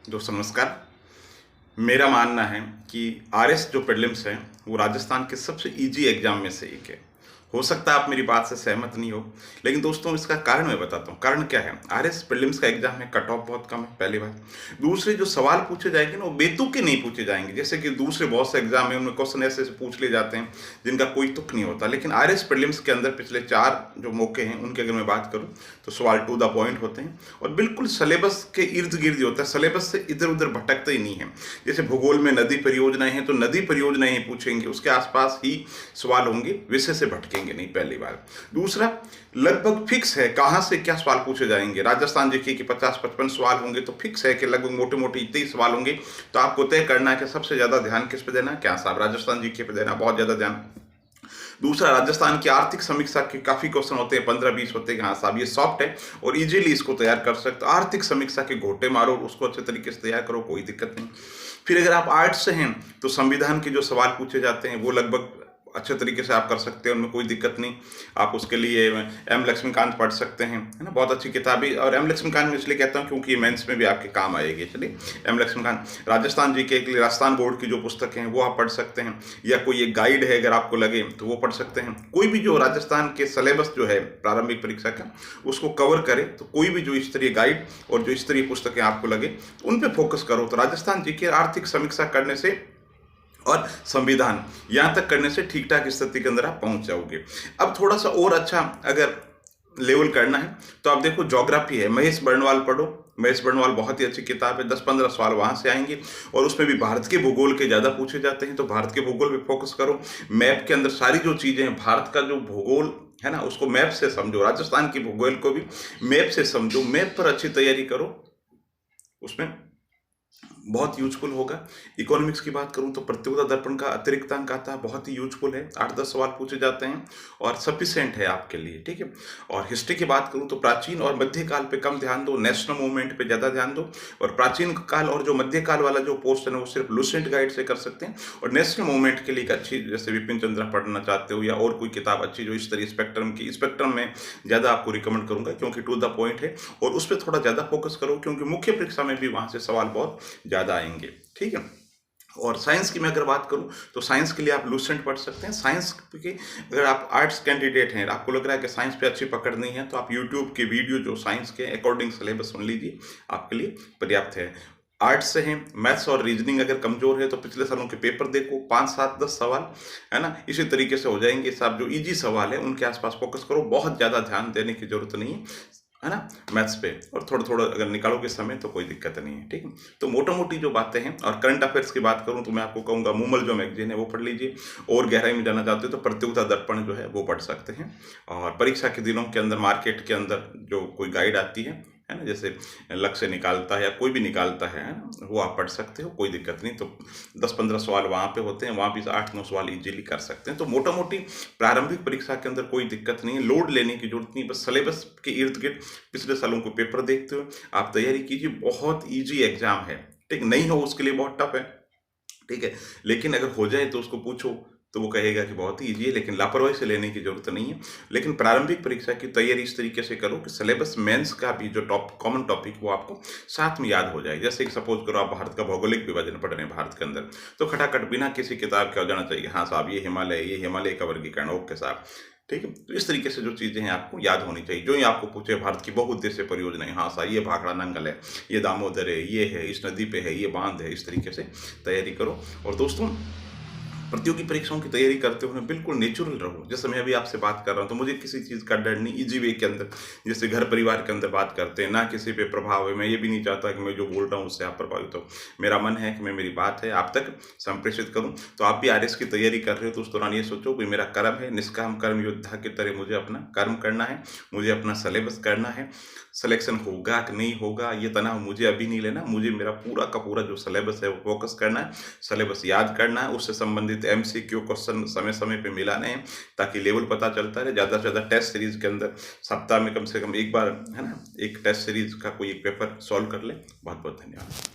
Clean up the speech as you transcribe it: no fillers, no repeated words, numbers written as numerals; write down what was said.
दोस्तों नमस्कार। मेरा मानना है कि आरएस जो प्रीलिम्स है वो राजस्थान के सबसे इजी एग्जाम में से एक है। हो सकता है आप मेरी बात से सहमत नहीं हो, लेकिन दोस्तों इसका कारण मैं बताता हूँ। कारण क्या है? आरएस प्रीलिम्स का एग्जाम है, कट ऑफ बहुत कम है, पहली बात। दूसरे जो सवाल पूछे जाएंगे ना वो बेतुके नहीं पूछे जाएंगे, जैसे कि दूसरे बहुत से एग्जाम है उनमें क्वेश्चन ऐसे ऐसे पूछ लिए जाते हैं जिनका कोई तुक नहीं होता। लेकिन आरएस प्रीलिम्स के अंदर पिछले 4 जो मौके हैं उनकी अगर मैं बात करूँ तो सवाल टू द पॉइंट होते हैं और बिल्कुल सिलेबस के इर्द गिर्द ही होता है, सिलेबस से इधर उधर भटकते ही नहीं है। जैसे भूगोल में नदी परियोजनाएं हैं तो नदी परियोजनाएं ही पूछेंगे, उसके आसपास ही सवाल होंगे, विषय से भटकेंगे नहीं, पहली बार। दूसरा, लगभग फिक्स है कहाँ से क्या सवाल पूछे जाएंगे। राजस्थान जीके के 50-55 सवाल होंगे तो फिक्स है कि लगभग मोटे मोटे इतने ही सवाल होंगे। तो आपको तय करना है कि सबसे ज्यादा ध्यान किस पे देना है, क्या साहब राजस्थान जीके पे देना, बहुत ज्यादा ध्यान। दूसरा, राजस्थान की आर्थिक समीक्षा के काफी क्वेश्चन होते हैं, 15-20 होते हैं। हाँ साहब ये सॉफ्ट है और इजीली इसको तैयार कर सकते हो। आर्थिक समीक्षा के घोटे मारो, उसको अच्छे तरीके से तैयार करो, कोई दिक्कत नहीं। फिर अगर आप आर्ट्स से हैं तो संविधान के जो सवाल पूछे जाते हैं वो लगभग अच्छे तरीके से आप कर सकते हैं, उनमें कोई दिक्कत नहीं। आप उसके लिए एम लक्ष्मीकांत पढ़ सकते हैं, है ना, बहुत अच्छी किताब है। और एम लक्ष्मीकांत में इसलिए कहता हूँ क्योंकि मेंस में भी आपके काम आएगी। चलिए, एम लक्ष्मीकांत राजस्थान जी के लिए राजस्थान बोर्ड की जो पुस्तकें हैं वो आप पढ़ सकते हैं, या कोई एक गाइड है अगर आपको लगे तो वो पढ़ सकते हैं। कोई भी जो राजस्थान के सिलेबस जो है प्रारंभिक परीक्षा का उसको कवर करे तो कोई भी जो स्तरीय गाइड और जो स्तरीय पुस्तकें आपको लगे उन पर फोकस करो तो राजस्थान जी के आर्थिक समीक्षा करने से और संविधान यहाँ तक करने से ठीक ठाक स्थिति के अंदर आप पहुंच जाओगे। अब थोड़ा सा और अच्छा अगर लेवल करना है तो आप देखो, ज्योग्राफी है, महेश बर्णवाल पढ़ो। महेश बर्णवाल बहुत ही अच्छी किताब है, 10-15 सवाल वहां से आएंगे और उसमें भी भारत के भूगोल के ज्यादा पूछे जाते हैं तो भारत के भूगोल पे फोकस करो। मैप के अंदर सारी जो चीजें हैं, भारत का जो भूगोल है ना उसको मैप से समझो, राजस्थान की भूगोल को भी मैप से समझो, मैप पर अच्छी तैयारी करो, उसमें बहुत यूजफुल होगा। इकोनॉमिक्स की बात करूं तो प्रतियोगिता दर्पण का अतिरिक्त अंक आता है, बहुत ही यूजफुल है, 8-10 सवाल पूछे जाते हैं और सफिशिएंट है आपके लिए, ठीक है। और हिस्ट्री की बात करूं तो प्राचीन और मध्यकाल पे कम ध्यान दो, नेशनल मूवमेंट पे ज्यादा ध्यान दो। और प्राचीन काल और जो मध्यकाल वाला जो पोर्शन है वो सिर्फ लुसेंट गाइड से कर सकते हैं। और नेशनल मूवमेंट के लिए एक अच्छी, जैसे विपिन चंद्रा पढ़ना चाहते हो या और कोई किताब अच्छी जो इस तरह स्पेक्ट्रम की, स्पेक्ट्रम में ज्यादा आपको रिकमेंड करूंगा क्योंकि टू द पॉइंट है और उस पर थोड़ा ज्यादा फोकस करो क्योंकि मुख्य परीक्षा में भी वहां से सवाल बहुत ज्यादा आएंगे, ठीक है। और साइंस की मैं अगर बात करूं तो साइंस के लिए आप लूसेंट पढ़ सकते हैं। साइंस के अगर आप आर्ट्स कैंडिडेट हैं, आपको लग रहा है कि साइंस पे अच्छी पकड़ नहीं है, तो आप यूट्यूब के वीडियो जो साइंस के अकॉर्डिंग सिलेबस सुन लीजिए, आपके लिए पर्याप्त है। आर्ट्स से हैं, मैथ्स और रीजनिंग अगर कमजोर है तो पिछले सालों के पेपर देखो, 5-7-10 सवाल है ना, इसी तरीके से हो जाएंगे साहब। जो इजी सवाल है उनके आसपास फोकस करो, बहुत ज्यादा ध्यान देने की जरूरत नहीं है ना मैथ्स पे, और थोड़ा थोड़ा अगर निकालोगे समय तो कोई दिक्कत नहीं है, ठीक है। तो मोटा मोटी जो बातें हैं। और करंट अफेयर्स की बात करूं तो मैं आपको कहूंगा मूमल जो मैगजीन है वो पढ़ लीजिए, और गहराई में जाना चाहते हो तो प्रतियोगिता दर्पण जो है वो पढ़ सकते हैं। और परीक्षा के दिनों के अंदर मार्केट के अंदर जो कोई गाइड आती है ना, जैसे लक्ष्य निकालता है या कोई भी निकालता है ना, वो आप पढ़ सकते हो, कोई दिक्कत नहीं। तो 10-15 सवाल वहाँ पे होते हैं, वहाँ भी 8-9 सवाल इजीली कर सकते हैं। तो मोटा मोटी प्रारंभिक परीक्षा के अंदर कोई दिक्कत नहीं है, लोड लेने की जरूरत नहीं, बस सिलेबस के इर्द गिर्द पिछले सालों को पेपर देखते हुए आप तैयारी कीजिए। बहुत ईजी एग्जाम है, ठीक, नहीं हो उसके लिए बहुत टफ है, ठीक है। लेकिन अगर हो जाए तो उसको पूछो तो वो कहेगा कि बहुत ही ईजी है, लेकिन लापरवाही से लेने की जरूरत नहीं है। लेकिन प्रारंभिक परीक्षा की तैयारी इस तरीके से करो कि सिलेबस मेंस का भी जो टॉप कॉमन टॉपिक वो आपको साथ में याद हो जाए। जैसे कि सपोज करो आप भारत का भौगोलिक विभाजन पढ़ रहे हैं भारत के अंदर, तो खटाखट बिना किसी किताब के हो जाना चाहिए, हाँ साहब ये हिमालय का वर्गीकरण, ओके साहब, ठीक है। तो इस तरीके से जो चीजें हैं आपको याद होनी चाहिए। जो ही आपको पूछे भारत की बहुउद्देश्य परियोजना, हाँ साहब ये भाखड़ा नंगल है, ये दामोदर है, ये है, इस नदी पे है, ये बांध है, इस तरीके से तैयारी करो। और दोस्तों, प्रतियोगी परीक्षाओं की तैयारी करते हुए बिल्कुल नेचुरल रहो। जैसे मैं अभी आपसे बात कर रहा हूँ तो मुझे किसी चीज़ का डर नहीं, इजी वे के अंदर, जैसे घर परिवार के अंदर बात करते हैं ना, किसी पे प्रभाव है। मैं ये भी नहीं चाहता कि मैं जो बोल रहा हूँ उससे आप प्रभावित हो। मेरा मन है कि मैं मेरी बात है आप तक संप्रेषित करूँ। तो आप भी आरएस की तैयारी कर रहे हो तो उस दौरान ये सोचो कि मेरा कर्म है, निष्काम कर्म योद्धा की तरह मुझे अपना कर्म करना है, मुझे अपना सिलेबस करना है। सिलेक्शन होगा कि नहीं होगा ये तनाव मुझे अभी नहीं लेना, मुझे मेरा पूरा का पूरा जो सिलेबस है वो फोकस करना है, सिलेबस याद करना है, उससे संबंधित एमसीक्यू क्वेश्चन समय समय पे मिलाने हैं ताकि लेवल पता चलता रहे। ज़्यादा से ज़्यादा टेस्ट सीरीज के अंदर सप्ताह में कम से कम एक बार है ना, एक टेस्ट सीरीज का कोई एक पेपर सॉल्व कर ले। बहुत बहुत धन्यवाद।